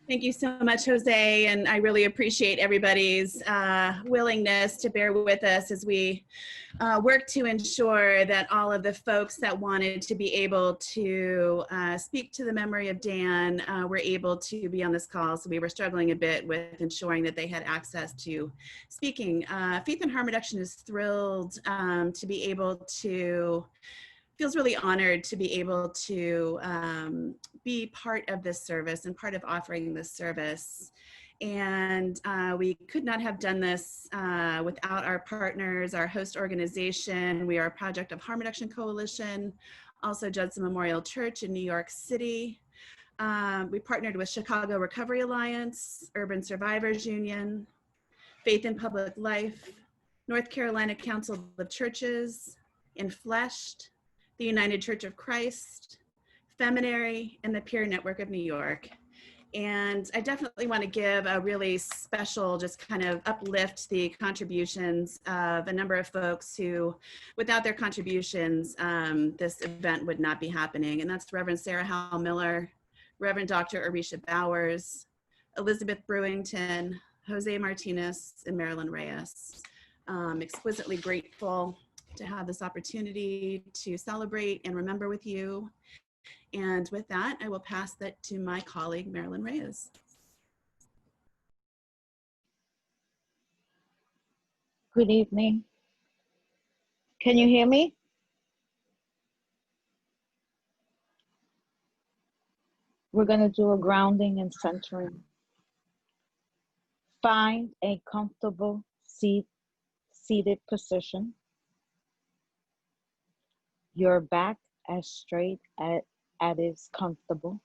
Thank you so much, Jose, and I really appreciate everybody's willingness to bear with us as we work to ensure that all of the folks that wanted to be able to speak to the memory of Dan were able to be on this call. So we were struggling a bit with ensuring that they had access to speaking. Faith and Harm Reduction is thrilled to be able to feels really honored to be able to be part of this service and part of offering this service. And we could not have done this without our partners, our host organization. We are a project of Harm Reduction Coalition, also Judson Memorial Church in New York City. We partnered with Chicago Recovery Alliance, Urban Survivors Union, Faith in Public Life, North Carolina Council of Churches, Infleshed, the United Church of Christ, Feminary, and the Peer Network of New York. And I definitely want to give a really special, just kind of uplift the contributions of a number of folks who, without their contributions, this event would not be happening. And that's Reverend Sarah Howell Miller, Reverend Dr. Irisha Bowers, Elizabeth Brewington, Jose Martinez, and Marilyn Reyes. Exquisitely grateful to have this opportunity to celebrate and remember with you. And with that, I will pass that to my colleague, Marilyn Reyes. Good evening. Can you hear me? We're going to do a grounding and centering. Find a comfortable seated position. Your back as straight as is comfortable.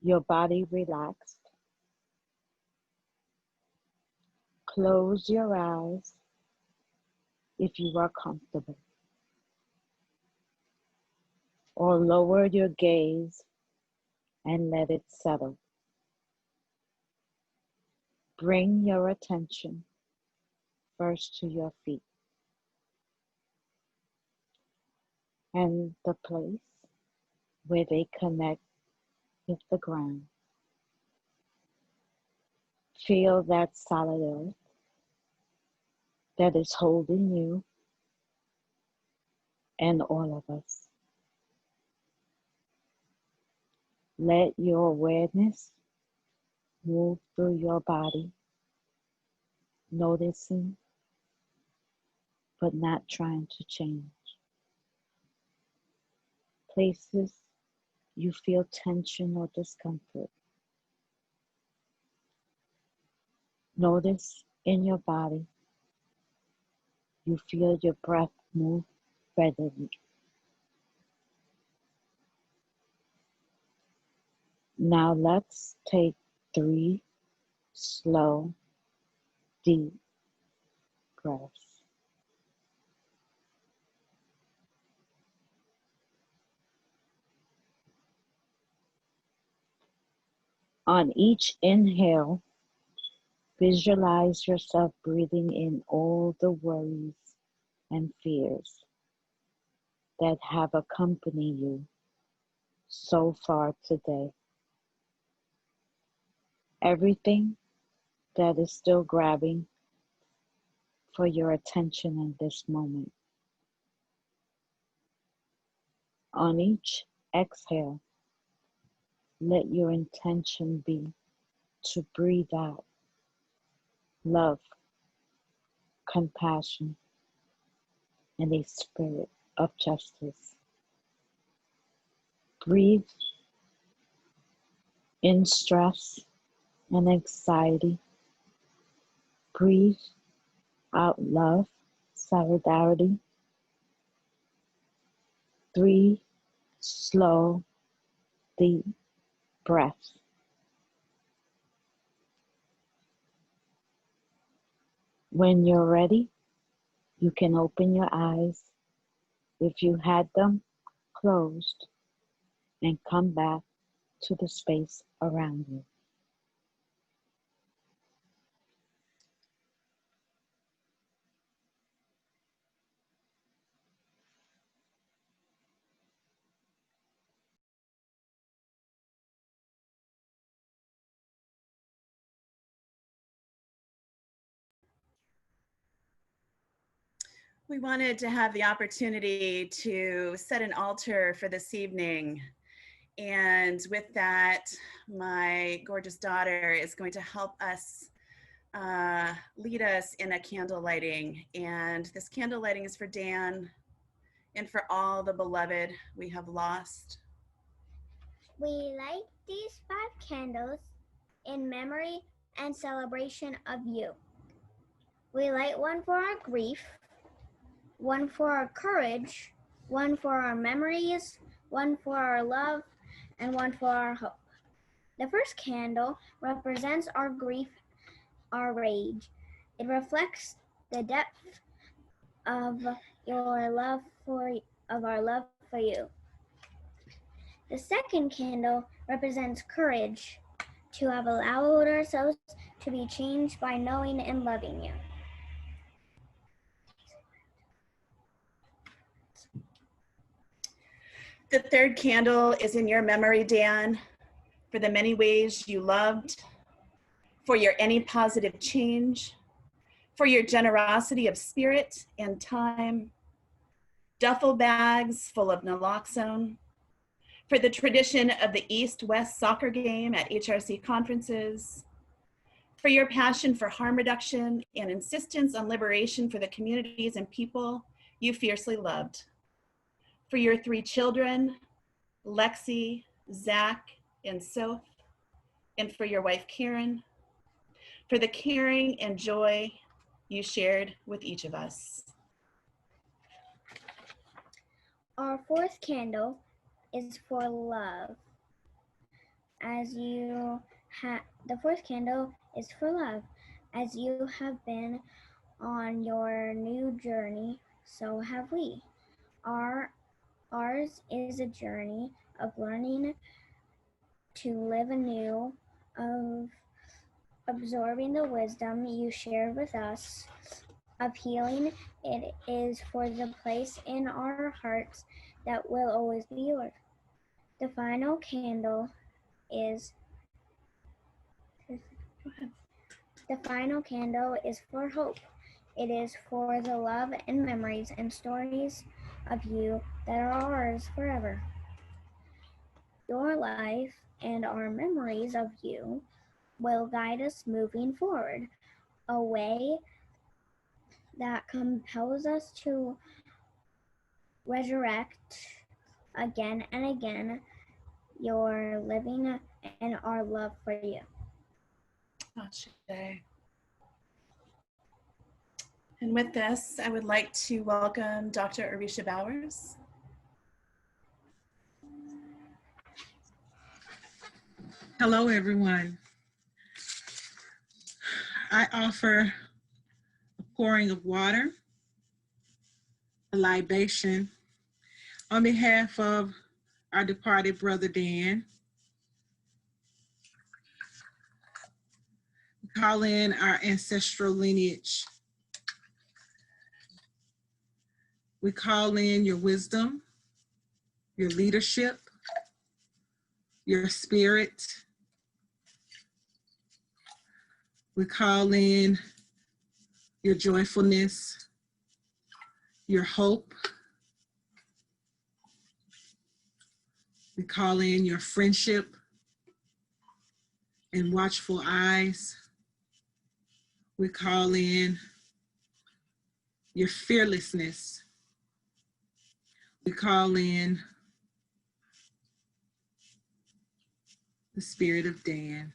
Your body relaxed. Close your eyes if you are comfortable. Or lower your gaze and let it settle. Bring your attention first to your feet and the place where they connect with the ground. Feel that solid earth that is holding you and all of us. Let your awareness move through your body, noticing but not trying to change. Places you feel tension or discomfort. Notice in your body, you feel your breath move readily. Now let's take 3 slow, deep breaths. On each inhale, visualize yourself breathing in all the worries and fears that have accompanied you so far today. Everything that is still grabbing for your attention in this moment. On each exhale, let your intention be to breathe out love, compassion, and a spirit of justice. Breathe in stress and anxiety. Breathe out love, solidarity. 3 slow, deep breaths. When you're ready, you can open your eyes if you had them closed and come back to the space around you. We wanted to have the opportunity to set an altar for this evening. And with that, my gorgeous daughter is going to help us lead us in a candle lighting. And this candle lighting is for Dan and for all the beloved we have lost. We light these 5 candles in memory and celebration of you. We light one for our grief, one for our courage, one for our memories, one for our love, and one for our hope. The first candle represents our grief, our rage. It reflects the depth of our love for you. The second candle represents courage, to have allowed ourselves to be changed by knowing and loving you. The third candle is in your memory, Dan, for the many ways you loved, for your any positive change, for your generosity of spirit and time, duffel bags full of naloxone, for the tradition of the East-West soccer game at HRC conferences, for your passion for harm reduction and insistence on liberation for the communities and people you fiercely loved, for your 3 children, Lexi, Zach, and Soph, and for your wife, Karen, for the caring and joy you shared with each of us. Our fourth candle is for love. The fourth candle is for love. As you have been on your new journey, so have we. Ours is a journey of learning to live anew, of absorbing the wisdom you shared with us, of healing. It is for the place in our hearts that will always be yours. The final candle is for hope. It is for the love and memories and stories of you that are ours forever. Your life and our memories of you will guide us moving forward, a way that compels us to resurrect again and again your living and our love for you. And with this, I would like to welcome Dr. Irisha Bowers. Hello, everyone. I offer a pouring of water, a libation, on behalf of our departed brother Dan. We call in our ancestral lineage. We call in your wisdom, your leadership, your spirit. We call in your joyfulness, your hope. We call in your friendship and watchful eyes. We call in your fearlessness. We call in the spirit of Dan.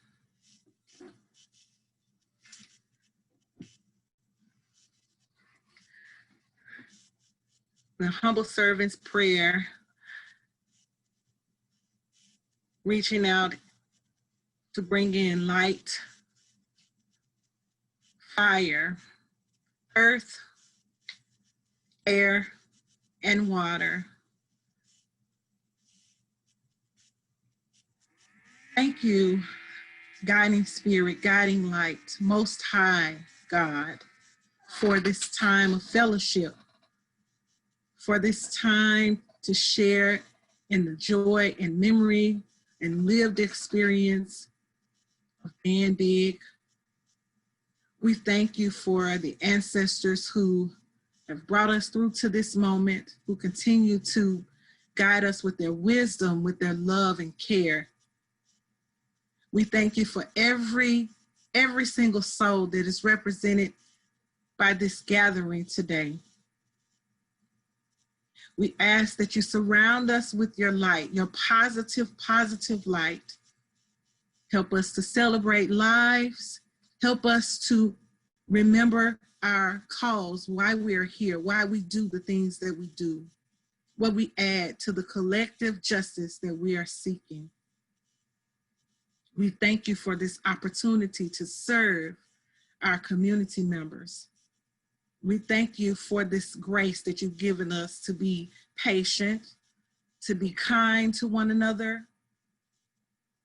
The humble servant's prayer, reaching out to bring in light, fire, earth, air, and water. Thank you, guiding spirit, guiding light, most high God, for this time of fellowship, for this time to share in the joy and memory and lived experience of Dan Bigg. We thank you for the ancestors who have brought us through to this moment, who continue to guide us with their wisdom, with their love and care. We thank you for every single soul that is represented by this gathering today. We ask that you surround us with your light, your positive light. Help us to celebrate lives. Help us to remember our cause, why we're here, why we do the things that we do, what we add to the collective justice that we are seeking. We thank you for this opportunity to serve our community members. We thank you for this grace that you've given us to be patient, to be kind to one another,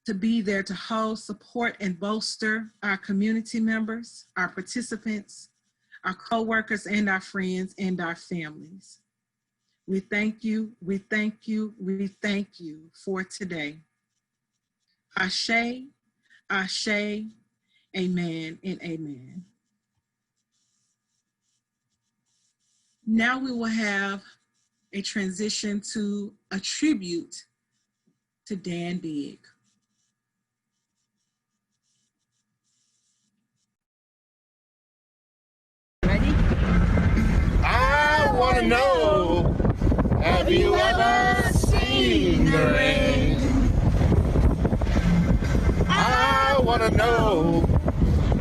to be there to hold, support, and bolster our community members, our participants, our co-workers, and our friends, and our families. We thank you, we thank you, we thank you for today. Ashe, Ashe, amen, and amen. Now we will have a transition to a tribute to Dan Bigg. Ready? I want to know, have you ever seen the rain? I want to know,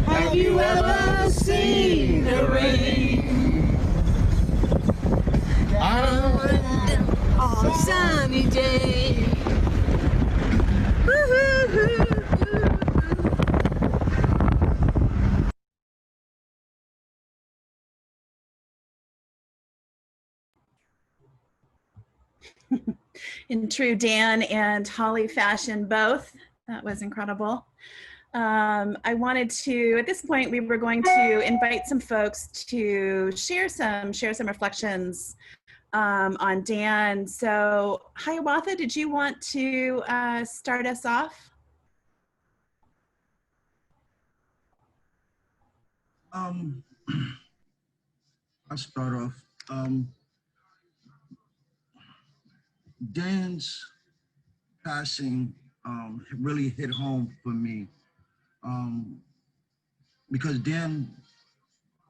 have you ever seen the rain? On a sunny day. In true Dan and Holly fashion both. That was incredible. I wanted to, at this point, we were going to invite some folks to share some reflections on Dan. So Hiawatha, did you want to start us off? I'll start off. Dan's passing really hit home for me because Dan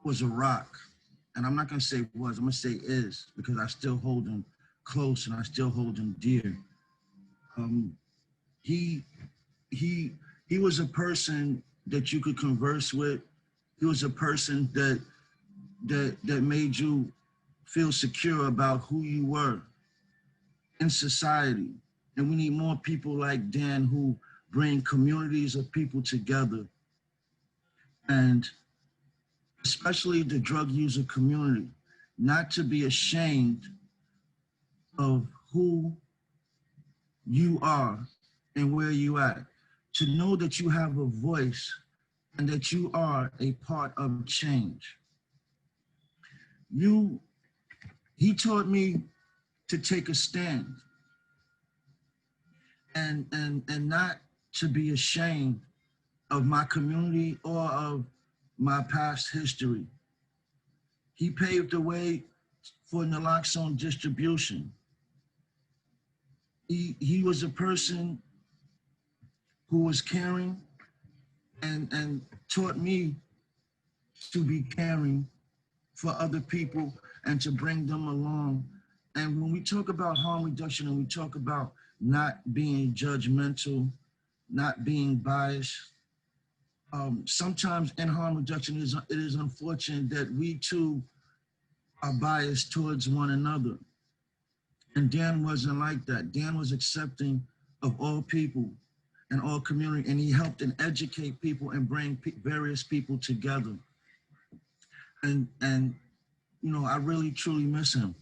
was a rock, and I'm not gonna say was, I'm gonna say is, because I still hold him close and I still hold him dear. He was a person that you could converse with. He was a person that made you feel secure about who you were in society. And we need more people like Dan who bring communities of people together, and especially the drug user community, not to be ashamed of who you are and where you at, to know that you have a voice and that you are a part of change. He taught me to take a stand and not to be ashamed of my community or of my past history. He paved the way for naloxone distribution. He was a person who was caring and taught me to be caring for other people and to bring them along. And when we talk about harm reduction and we talk about not being judgmental, not being biased, sometimes in harm reduction, it is unfortunate that we too are biased towards one another. And Dan wasn't like that. Dan was accepting of all people and all community, and he helped and educate people and bring various people together. And you know, I really truly miss him.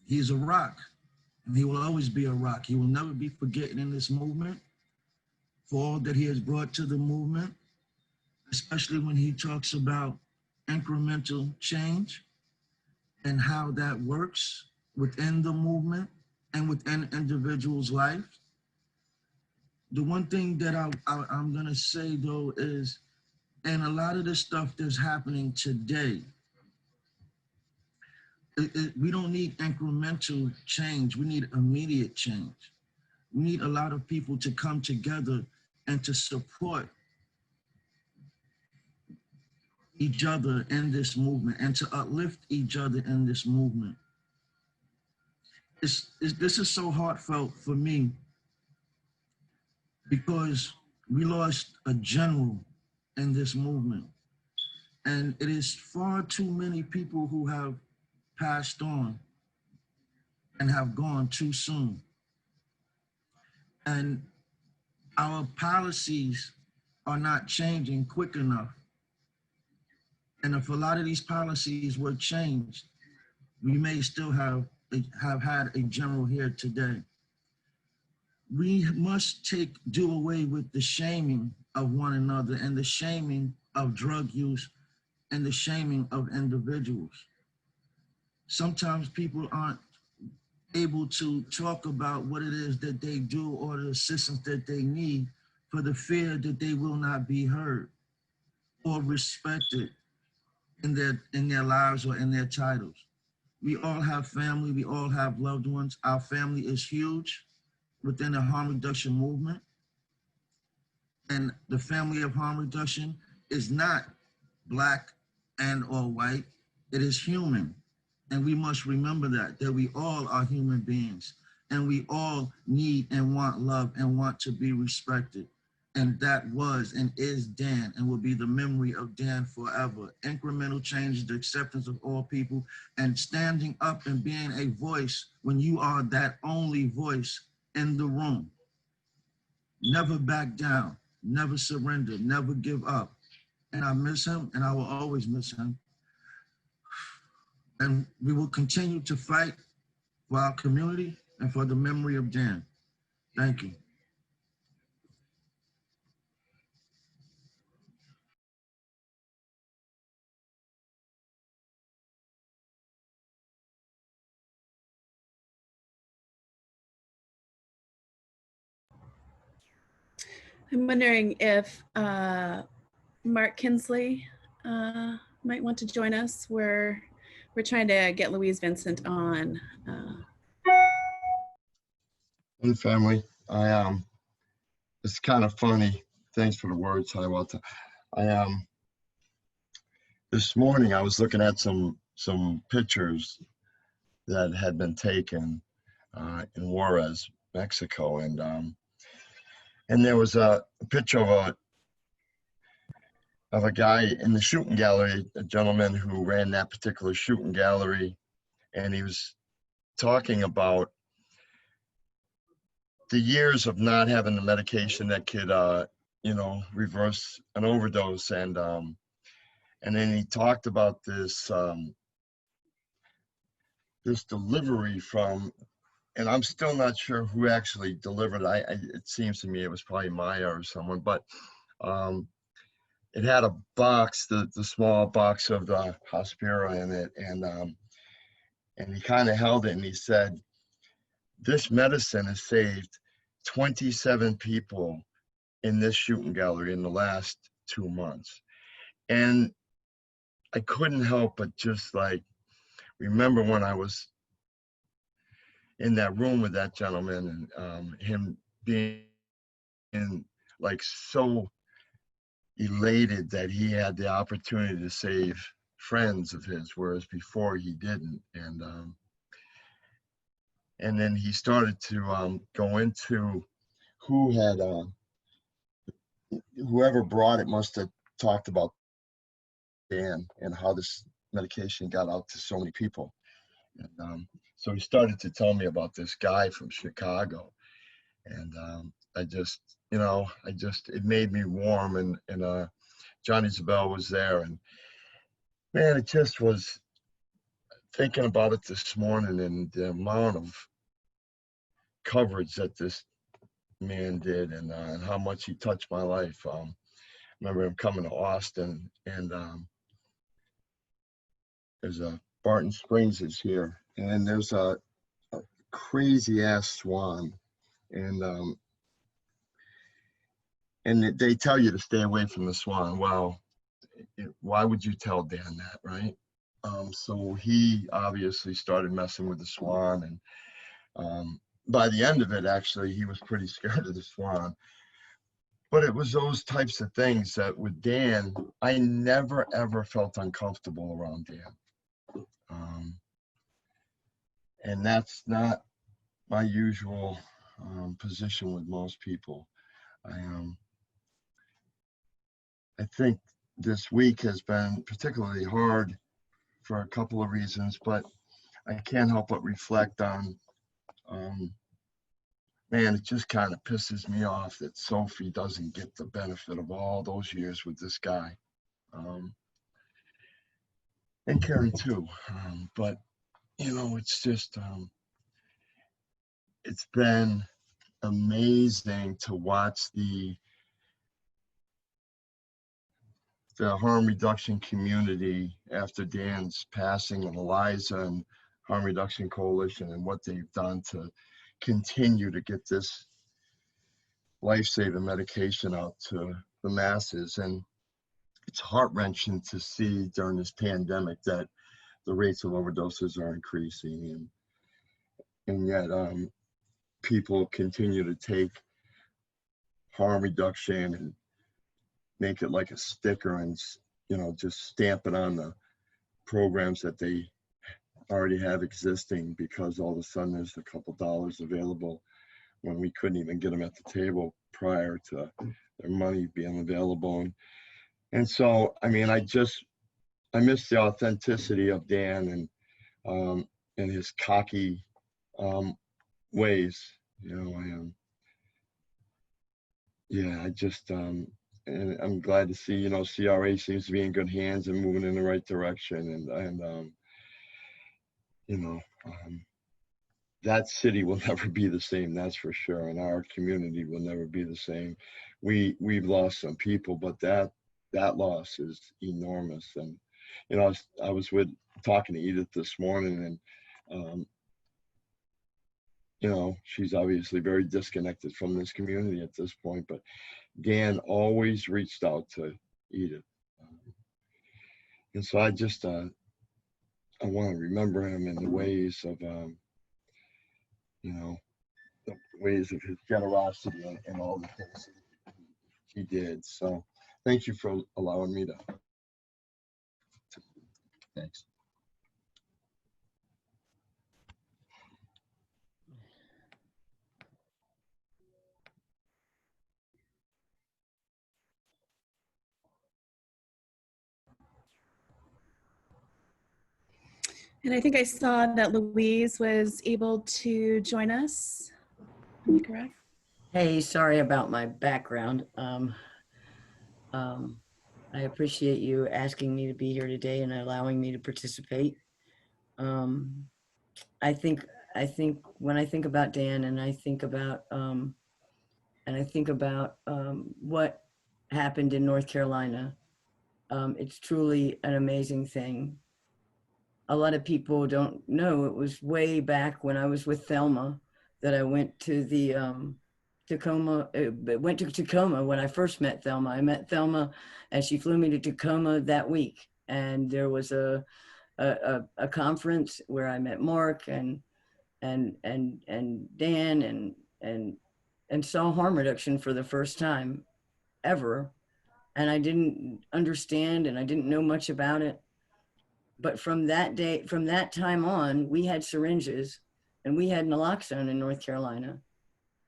He's a rock, and he will always be a rock. He will never be forgotten in this movement for all that he has brought to the movement, especially when he talks about incremental change and how that works within the movement and within individuals' life. The one thing that I'm gonna say though is, and a lot of the stuff that's happening today, We don't need incremental change. We need immediate change. We need a lot of people to come together and to support each other in this movement and to uplift each other in this movement. This is so heartfelt for me because we lost a general in this movement. And it is far too many people who have passed on and have gone too soon. And our policies are not changing quick enough. And if a lot of these policies were changed, we may still have had a general here today. We must do away with the shaming of one another and the shaming of drug use and the shaming of individuals. Sometimes people aren't able to talk about what it is that they do or the assistance that they need for the fear that they will not be heard or respected in their lives or in their titles. We all have family, we all have loved ones. Our family is huge within the harm reduction movement. And the family of harm reduction is not Black and or white, it is human. And we must remember that we all are human beings and we all need and want love and want to be respected. And that was and is Dan and will be the memory of Dan forever. Incremental change, the acceptance of all people, and standing up and being a voice when you are that only voice in the room. Never back down, never surrender, never give up. And I miss him and I will always miss him. And we will continue to fight for our community and for the memory of Dan. Thank you. I'm wondering if Mark Kinsley might want to join us. We're trying to get Louise Vincent on. And family, it's kind of funny. Thanks for the words, Hi Walter. This morning I was looking at some pictures that had been taken in Juarez, Mexico, and there was a picture of a guy in the shooting gallery, a gentleman who ran that particular shooting gallery, and he was talking about the years of not having the medication that could, reverse an overdose, and then he talked about this this delivery from, and I'm still not sure who actually delivered. It seems to me it was probably Maya or someone, but it had a box, the small box of the Hospira in it, and he kind of held it and he said, "This medicine has saved 27 people in this shooting gallery in the last 2 months." And I couldn't help but just like remember when I was in that room with that gentleman and him being like so elated that he had the opportunity to save friends of his, whereas before he didn't. And then he started to go into who had, whoever brought it must have talked about Dan and how this medication got out to so many people. And so he started to tell me about this guy from Chicago. And it made me warm, and Johnny Zabel was there, and man, it just was thinking about it this morning and the amount of coverage that this man did and how much he touched my life. I remember him coming to Austin, and there's a Barton Springs is here, and there's a crazy ass swan, and they tell you to stay away from the swan. Well, why would you tell Dan that, right? So he obviously started messing with the swan, and by the end of it, actually, he was pretty scared of the swan. But it was those types of things that with Dan, I never ever felt uncomfortable around Dan. And that's not my usual position with most people. I think this week has been particularly hard for a couple of reasons, but I can't help but reflect on, man, it just kind of pisses me off that Sophie doesn't get the benefit of all those years with this guy. And Carrie too. But, you know, it's just, it's been amazing to watch the harm reduction community after Dan's passing, and Eliza and Harm Reduction Coalition, and what they've done to continue to get this life-saving medication out to the masses. And it's heart-wrenching to see during this pandemic that the rates of overdoses are increasing, and yet people continue to take harm reduction and make it like a sticker and, you know, just stamp it on the programs that they already have existing, because all of a sudden there's a couple dollars available when we couldn't even get them at the table prior to their money being available. And so, I mean, I miss the authenticity of Dan and his cocky ways, you know. Yeah, I just, and I'm glad to see, you know, CRA seems to be in good hands and moving in the right direction. And you know, that city will never be the same, that's for sure. And our community will never be the same. We've lost some people, but that loss is enormous. And, you know, I was talking to Edith this morning, and, you know, she's obviously very disconnected from this community at this point, but Dan always reached out to Edith. And so I just, I want to remember him in the ways of, you know, the ways of his generosity and all the things that he did. So thank you for allowing me to. Thanks. And I think I saw that Louise was able to join us. Am I correct? Hey, sorry about my background. I appreciate you asking me to be here today and allowing me to participate. I think when I think about Dan, and I think about what happened in North Carolina, it's truly an amazing thing. A lot of people don't know it was way back when I was with Thelma that I went to the Tacoma. Went to Tacoma when I first met Thelma. I met Thelma, and she flew me to Tacoma that week, and there was a conference where I met Mark and Dan and saw harm reduction for the first time ever. And I didn't understand, and I didn't know much about it. But from that time on, we had syringes and we had naloxone in North Carolina,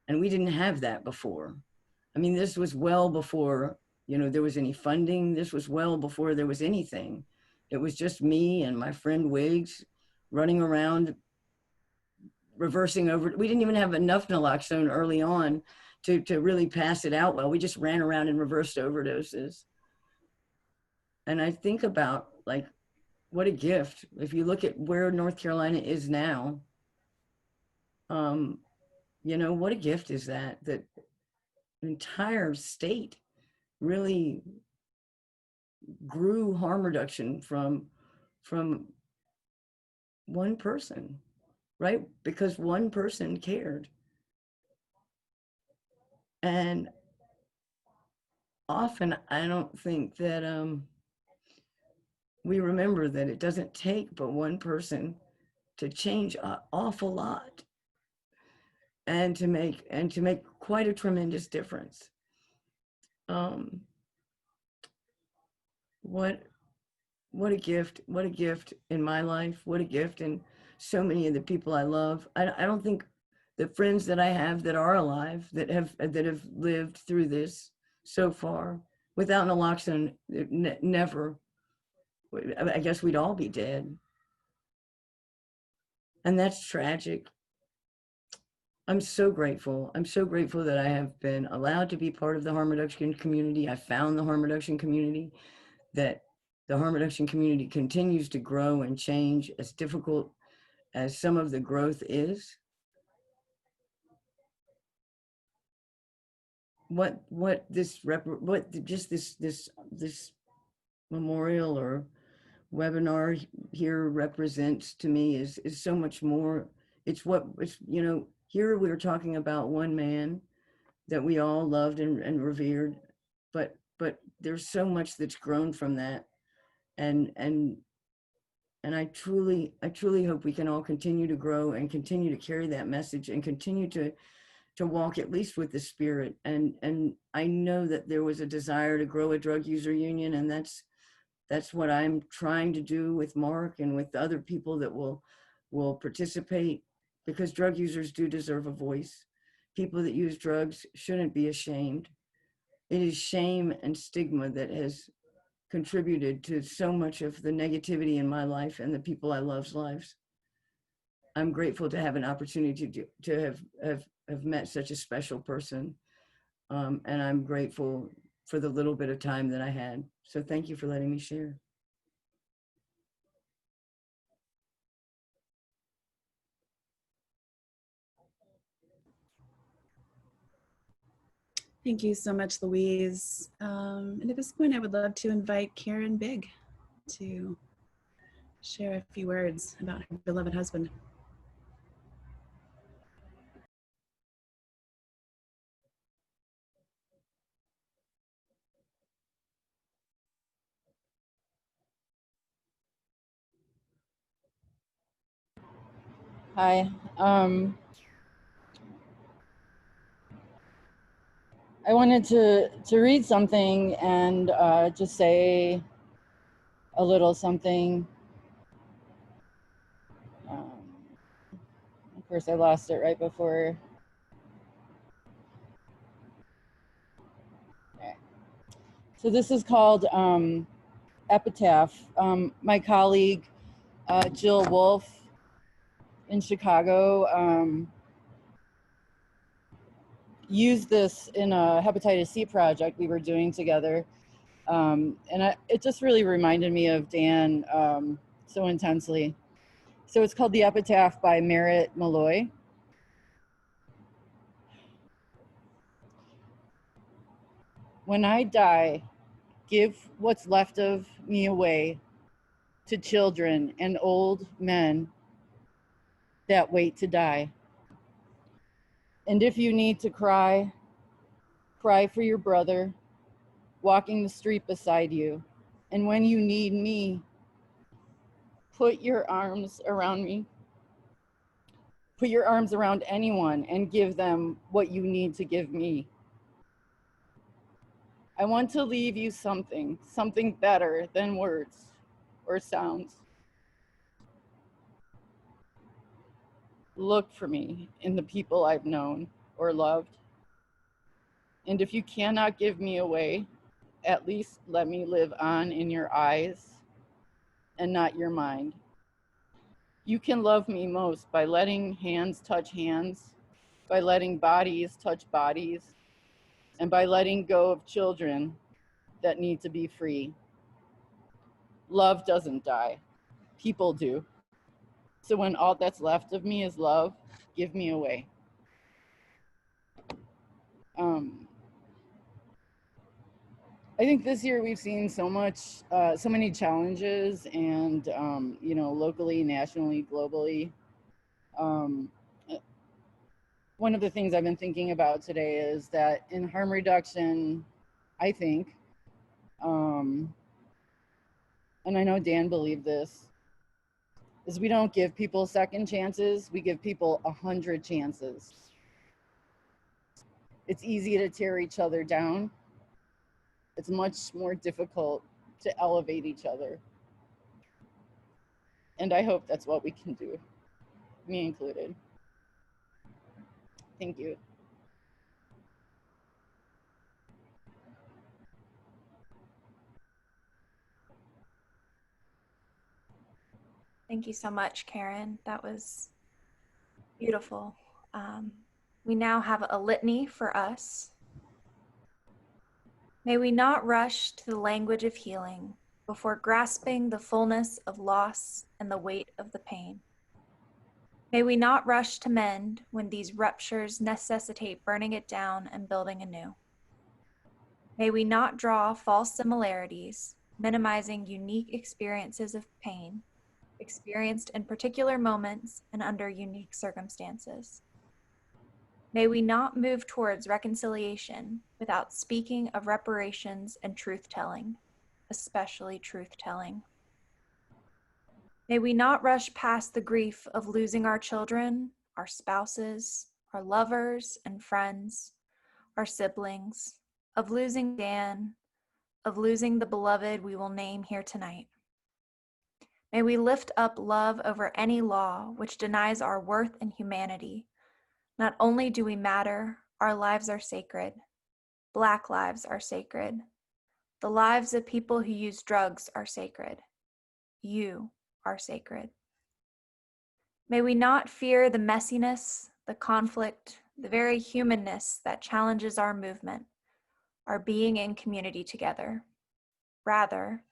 and we didn't have that before. I mean, this was well before, you know, there was any funding. This was well before there was anything. It was just me and my friend Wiggs running around reversing over. We didn't even have enough naloxone early on to really pass it out well. We just ran around and reversed overdoses. And I think about, like, what a gift. If you look at where North Carolina is now, you know, what a gift is that an entire state really grew harm reduction from one person, right? Because one person cared. And often I don't think that we remember that it doesn't take but one person to change an awful lot and to make quite a tremendous difference. What a gift in my life, what a gift in so many of the people I love. I don't think the friends that I have that are alive, that have lived through this so far, without naloxone, never, I guess we'd all be dead. And that's tragic. I'm so grateful. I'm so grateful that I have been allowed to be part of the harm reduction community. I found the harm reduction community, that the harm reduction community continues to grow and change, as difficult as some of the growth is. What this memorial or webinar here represents to me is so much more. It's you know, here we were talking about one man that we all loved and revered, but there's so much that's grown from that. And I truly hope we can all continue to grow and continue to carry that message and continue to walk at least with the spirit. And I know that there was a desire to grow a drug user union, and that's what I'm trying to do with Mark and with the other people that will participate, because drug users do deserve a voice. People that use drugs shouldn't be ashamed. It is shame and stigma that has contributed to so much of the negativity in my life and the people I love's lives. I'm grateful to have an opportunity to have met such a special person. And I'm grateful for the little bit of time that I had. So thank you for letting me share. Thank you so much, Louise. And at this point, I would love to invite Karen Bigg to share a few words about her beloved husband. Hi. I wanted to read something and just say a little something. Of course, I lost it right before. Okay. So this is called Epitaph. My colleague, Jill Wolfe in Chicago, used this in a hepatitis C project we were doing together. And it just really reminded me of Dan so intensely. So it's called The Epitaph by Malloy. When I die, give what's left of me away to children and old men that wait to die. And if you need to cry, cry for your brother walking the street beside you. And when you need me, put your arms around me. Put your arms around anyone and give them what you need to give me. I want to leave you something better than words or sounds. Look for me in the people I've known or loved. And if you cannot give me away, at least let me live on in your eyes and not your mind. You can love me most by letting hands touch hands, by letting bodies touch bodies, and by letting go of children that need to be free. Love doesn't die. People do. So when all that's left of me is love, give me away. I think this year we've seen so many challenges, and you know, locally, nationally, globally. One of the things I've been thinking about today is that in harm reduction, I think and I know Dan believed this, is we don't give people second chances, we give people 100 chances. It's easy to tear each other down. It's much more difficult to elevate each other. And I hope that's what we can do, me included. Thank you. Thank you so much, Karen. That was beautiful. We now have a litany for us. May we not rush to the language of healing before grasping the fullness of loss and the weight of the pain. May we not rush to mend when these ruptures necessitate burning it down and building anew. May we not draw false similarities, minimizing unique experiences of pain, experienced in particular moments and under unique circumstances. May we not move towards reconciliation without speaking of reparations and truth-telling, especially truth-telling. May we not rush past the grief of losing our children, our spouses, our lovers and friends, our siblings, of losing Dan, of losing the beloved we will name here tonight. May we lift up love over any law which denies our worth and humanity. Not only do we matter, our lives are sacred. Black lives are sacred. The lives of people who use drugs are sacred. You are sacred. May we not fear the messiness, the conflict, the very humanness that challenges our movement, our being in community together. Rather,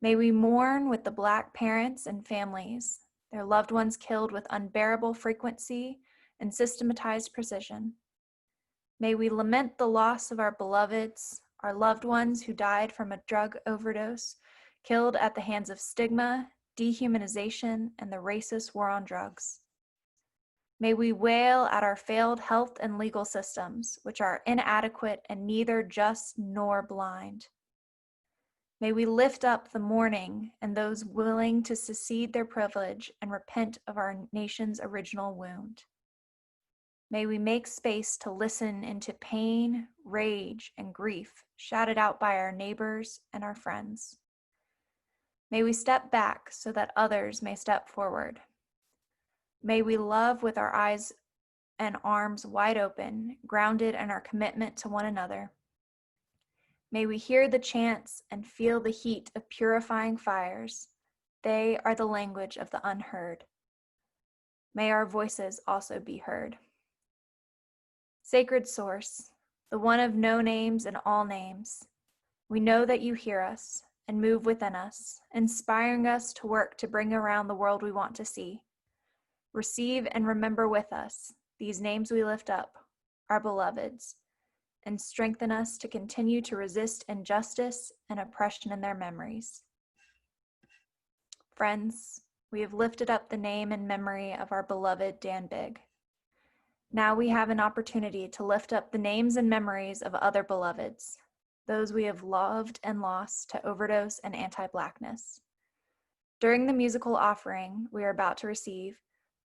may we mourn with the Black parents and families, their loved ones killed with unbearable frequency and systematized precision. May we lament the loss of our beloveds, our loved ones who died from a drug overdose, killed at the hands of stigma, dehumanization, and the racist war on drugs. May we wail at our failed health and legal systems, which are inadequate and neither just nor blind. May we lift up the mourning and those willing to secede their privilege and repent of our nation's original wound. May we make space to listen into pain, rage, and grief shouted out by our neighbors and our friends. May we step back so that others may step forward. May we love with our eyes and arms wide open, grounded in our commitment to one another. May we hear the chants and feel the heat of purifying fires. They are the language of the unheard. May our voices also be heard. Sacred Source, the one of no names and all names, we know that you hear us and move within us, inspiring us to work to bring around the world we want to see. Receive and remember with us these names we lift up, our beloveds, and strengthen us to continue to resist injustice and oppression in their memories. Friends, we have lifted up the name and memory of our beloved Dan Bigg. Now we have an opportunity to lift up the names and memories of other beloveds, those we have loved and lost to overdose and anti-Blackness. During the musical offering we are about to receive,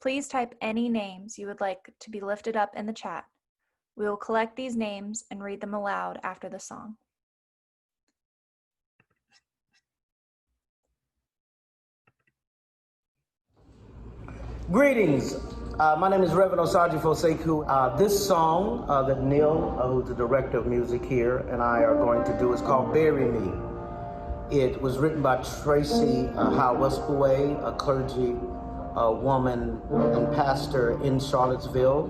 please type any names you would like to be lifted up in the chat. We will collect these names and read them aloud after the song. Greetings. My name is Reverend Osaji Foseku. This song that Neil, who's the director of music here, and I are going to do is called Bury Me. It was written by Tracy Howespaway, a clergy woman and pastor in Charlottesville,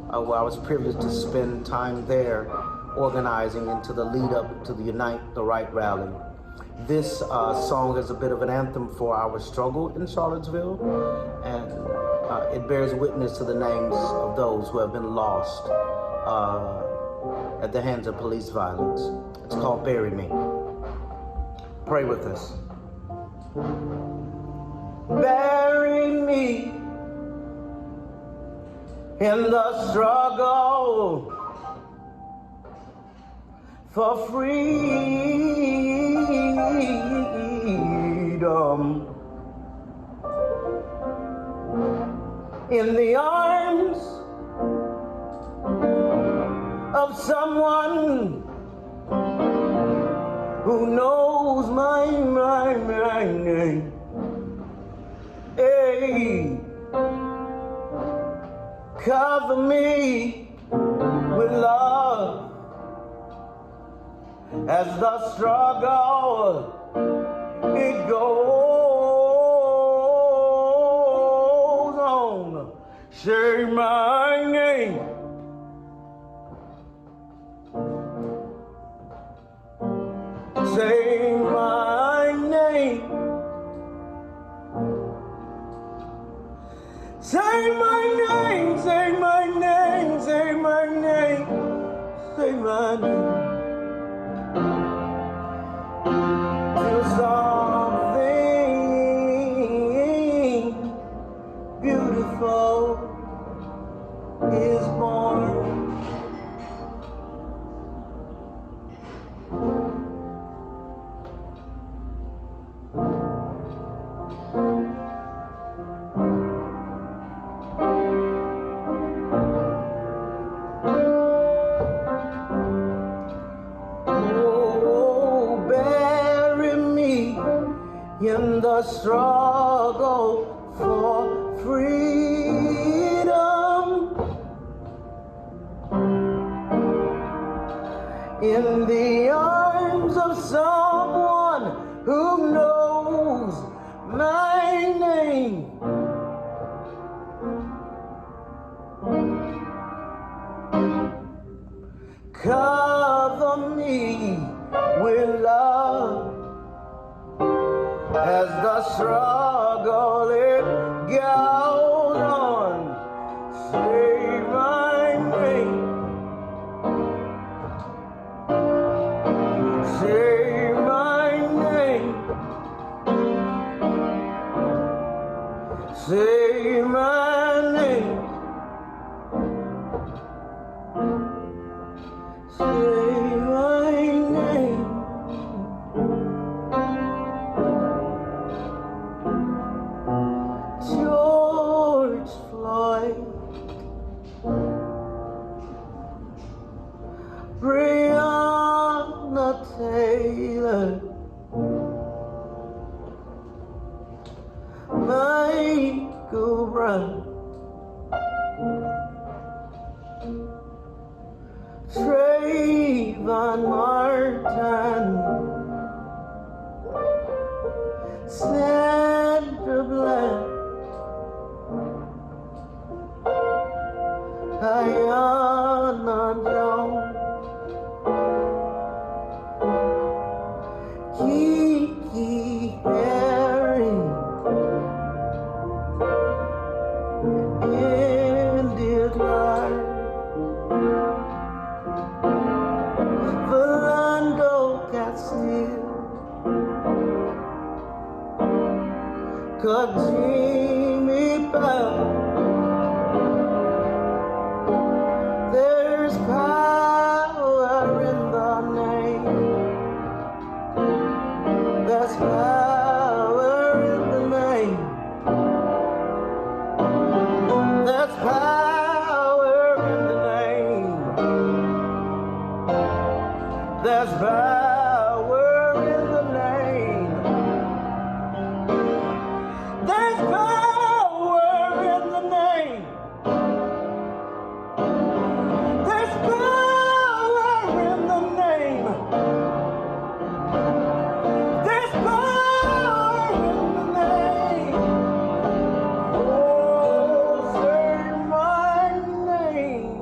where I was privileged to spend time there organizing into the lead up to the Unite the Right rally. This song is a bit of an anthem for our struggle in Charlottesville, and it bears witness to the names of those who have been lost at the hands of police violence. It's called Bury Me. Pray with us. Bury me in the struggle for freedom. freedom in the arms of someone who knows my name. Hey, cover me with love as the struggle it goes on. Say my name. Say my name. Say my name. Say my name. Say my name. Say my name. Till something beautiful is born. Oh, bury me in the struggle for freedom, in the arms of someone who knows my name. Cover me with love as the struggle it goes on. Say my name. Say my name. Say my name. Say my name. George Floyd, Breonna Taylor, Michael Brown, Trayvon Martin, Sandra Bland, Ayanna Jones, Kiki Haring, Indy Clark, Philando Castile, Kajimi Bell. There's power in the name. There's power in the name. There's power in the name. There's power in the name. There's power in the name. There's power in the name. There's power in the name. Oh, say my name.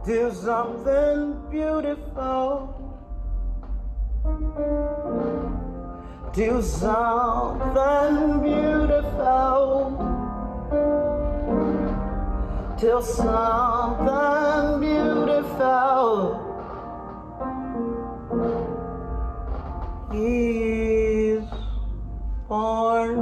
Till something beautiful. Till something beautiful. Till something beautiful is born.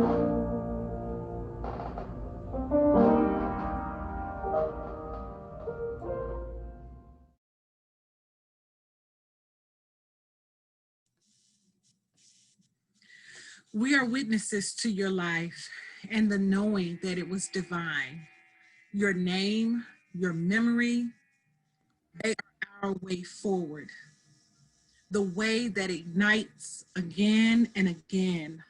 We are witnesses to your life and the knowing that it was divine. Your name, your memory, they are our way forward. The way that ignites again and again.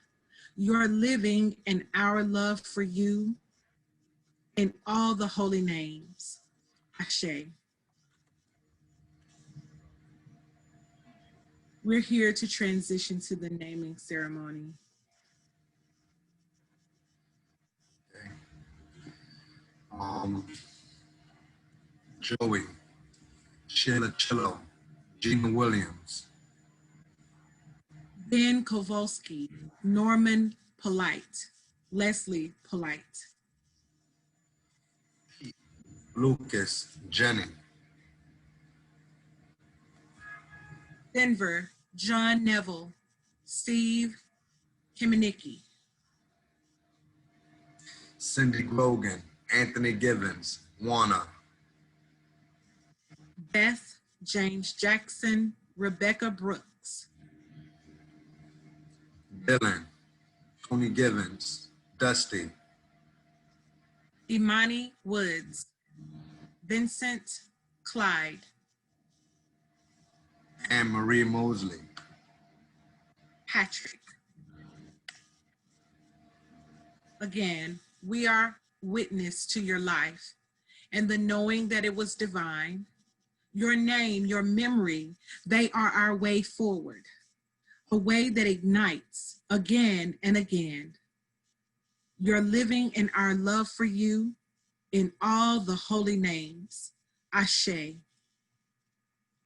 Your living and our love for you in all the holy names. Ashe. We're here to transition to the naming ceremony. Joey, Sheila Chillo, Gina Williams, Ben Kowalski, Norman Polite, Leslie Polite, Lucas, Jenny, Denver, John Neville, Steve Kimanicki, Cindy Grogan, Anthony Givens, Juana, Beth, James Jackson, Rebecca Brooks, Dylan, Tony Givens, Dusty, Imani Woods, Vincent Clyde, Anne Marie Mosley, Patrick. Again, we are witness to your life and the knowing that it was divine. Your name, your memory, they are our way forward, a way that ignites again and again. Your living and our love for you in all the holy names. Ashe.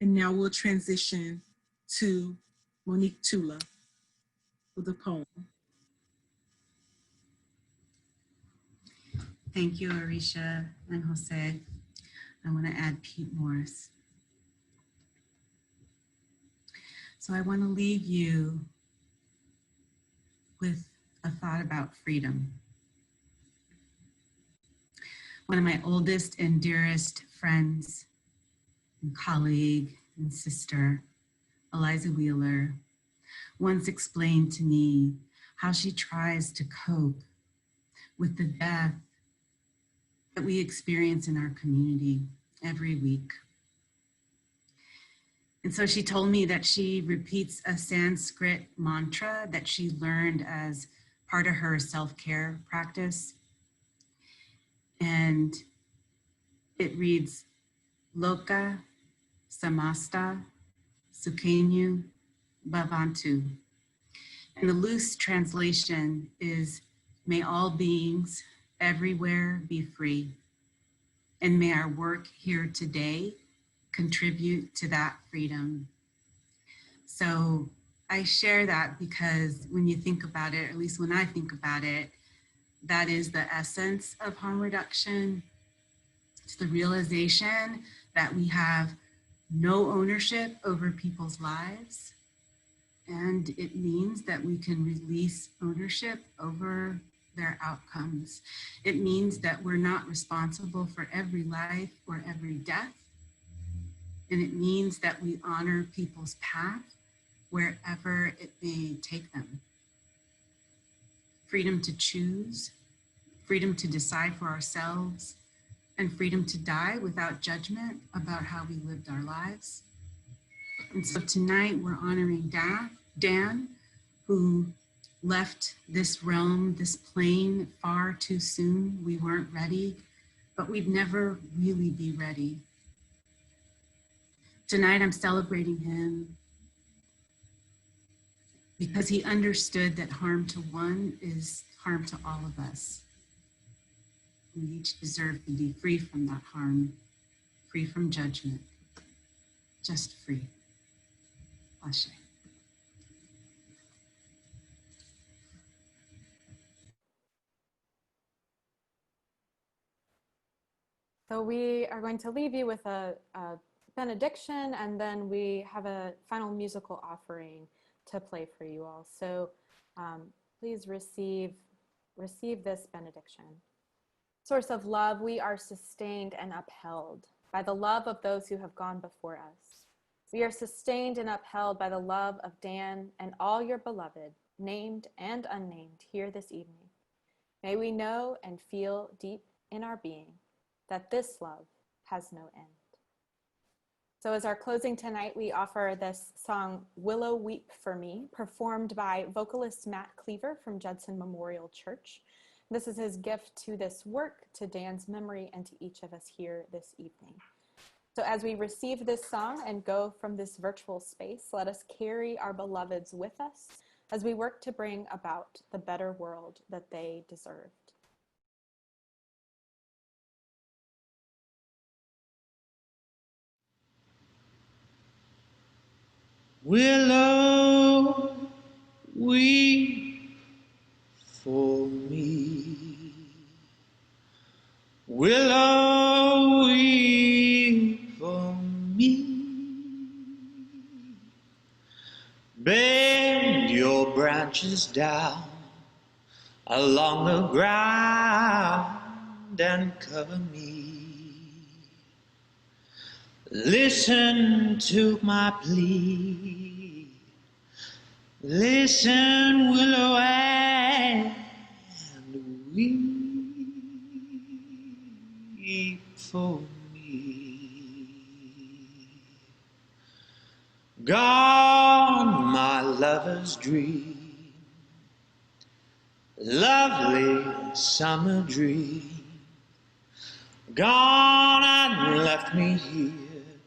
And now we'll transition to Monique Tula with the poem. Thank you, Irisha and Jose. I want to add Pete Morris. So I want to leave you with a thought about freedom. One of my oldest and dearest friends and colleague and sister, Eliza Wheeler, once explained to me how she tries to cope with the death that we experience in our community every week. And so she told me that she repeats a Sanskrit mantra that she learned as part of her self-care practice. And it reads, Loka Samasta Sukhenyu Bhavantu. And the loose translation is, may all beings everywhere be free, and may our work here today contribute to that freedom. So I share that because when you think about it, or at least when I think about it, that is the essence of harm reduction. It's the realization that we have no ownership over people's lives. And it means that we can release ownership over their outcomes. It means that we're not responsible for every life or every death. And it means that we honor people's path wherever it may take them. Freedom to choose, freedom to decide for ourselves, and freedom to die without judgment about how we lived our lives. And so tonight we're honoring Dan, who left this realm, this plane far too soon. We weren't ready, but we'd never really be ready. Tonight I'm celebrating him because he understood that harm to one is harm to all of us. We each deserve to be free from that harm, free from judgment, just free. Ashe. So we are going to leave you with a benediction, and then we have a final musical offering to play for you all. So please receive this benediction. Source of love, we are sustained and upheld by the love of those who have gone before us. We are sustained and upheld by the love of Dan and all your beloved, named and unnamed, here this evening. May we know and feel deep in our being that this love has no end. So as our closing tonight, we offer this song, Willow Weep for Me, performed by vocalist Matt Cleaver from Judson Memorial Church. This is his gift to this work, to Dan's memory, and to each of us here this evening. So as we receive this song and go from this virtual space, let us carry our beloveds with us as we work to bring about the better world that they deserved. Willow, weep for me. Willow, weep for me. Bend your branches down along the ground and cover me. Listen to my plea. Listen, willow, and weep for me. Gone, my lover's dream, lovely summer dream. Gone and left me here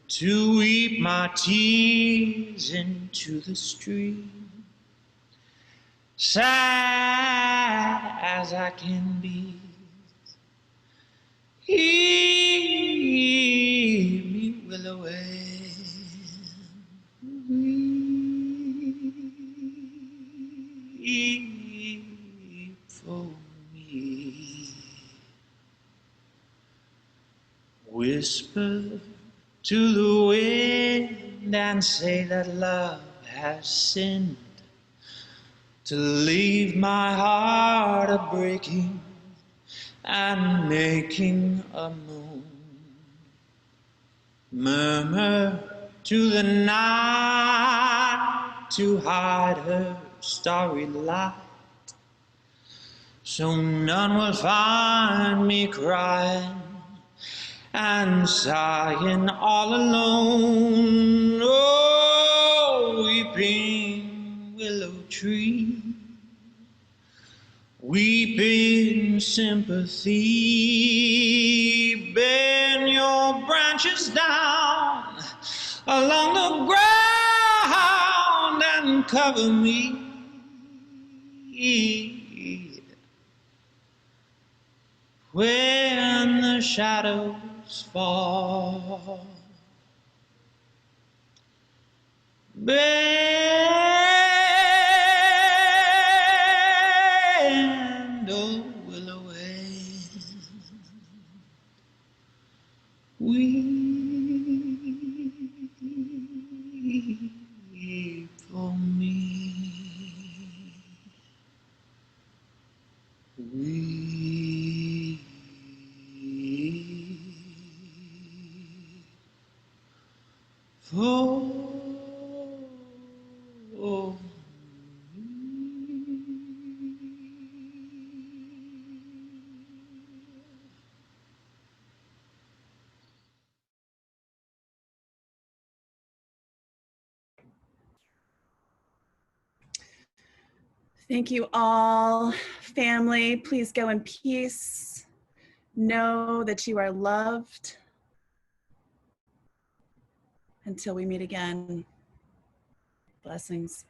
to weep my tears into the stream. Sad as I can be, hear me, willow, weep for me. Whisper to the wind and say that love has sinned, to leave my heart a-breaking and making a moan. Murmur to the night to hide her starry light, so none will find me crying and sighing all alone. Oh, weeping willow tree, weeping sympathy, bend your branches down along the ground and cover me. When the shadows fall, bend, oh willow, weep for me. Weep for Thank you all. Family, please go in peace. Know that you are loved. Until we meet again, blessings.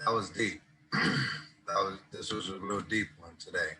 That was deep. This was a real deep one today.